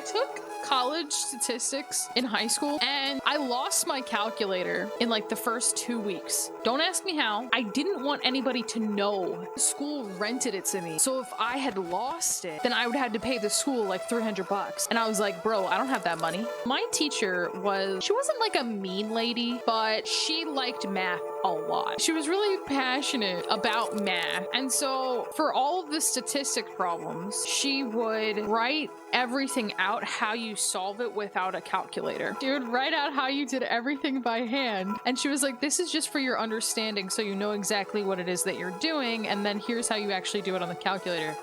took college statistics in high school and I lost my calculator in like the first 2 weeks. Don't ask me how. I didn't want anybody to know. School rented it to me. So if I had lost it, then I would have to pay the school like $300. And I was like, bro, I don't have that money. My teacher she wasn't like a mean lady, but she liked math a lot. She was really passionate about math. And so for all of the statistic problems, she would write everything out, how you solve it without a calculator. She would write out how you did everything by hand. And she was like, this is just for your understanding so you know exactly what it is that you're doing. And then here's how you actually do it on the calculator.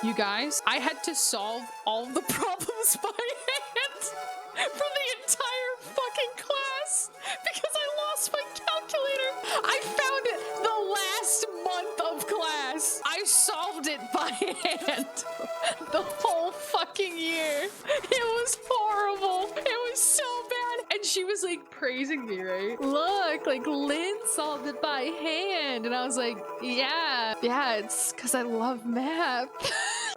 You guys, I had to solve all the problems by hand for the entire fucking class because I lost my calculator. I found it the last month of class. I solved it by hand the whole fucking year. It was horrible. It was so bad. And she was like praising me, right? Look, like Lynn solved it by hand. And I was like, yeah, it's because I love math.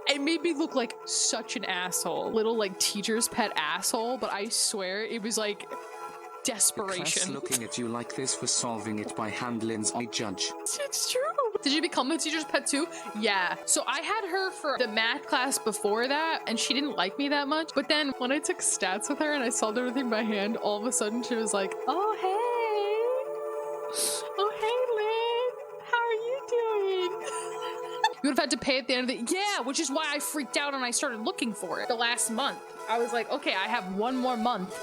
It made me look like such an asshole. Little like teacher's pet asshole, but I swear it was like desperation. The class looking at you like this for solving it by hand, Lynn's I judge. It's true. Did you become the teacher's pet too? Yeah. So I had her for the math class before that, and she didn't like me that much. But then when I took stats with her and I solved everything by hand, all of a sudden she was like, oh, hey. Oh, hey, Lynn. How are you doing? You would have had to pay at the end of the... Yeah, which is why I freaked out and I started looking for it the last month. I was like, okay, I have one more month.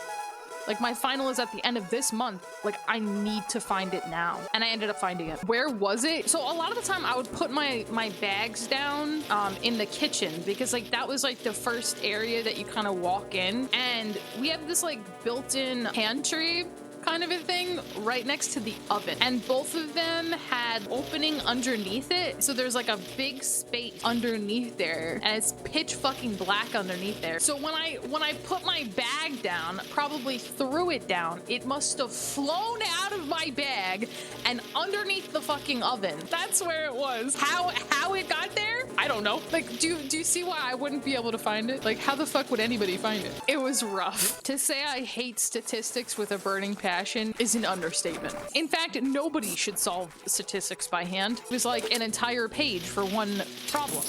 Like, my final is at the end of this month. Like, I need to find it now. And I ended up finding it. Where was it? So a lot of the time I would put my bags down in the kitchen because like that was like the first area that you kind of walk in. And we have this like built-in pantry kind of a thing right next to the oven, and both of them had opening underneath it, so there's like a big space underneath there and it's pitch fucking black underneath there. So when I put my bag down, probably threw it down, it must have flown out of my bag and underneath the fucking oven. That's where it was. How it got there, I don't know. Like, do you see why I wouldn't be able to find it? Like, how the fuck would anybody find it? It was rough. To say I hate statistics with a burning passion is an understatement. In fact, nobody should solve statistics by hand. It was like an entire page for one problem.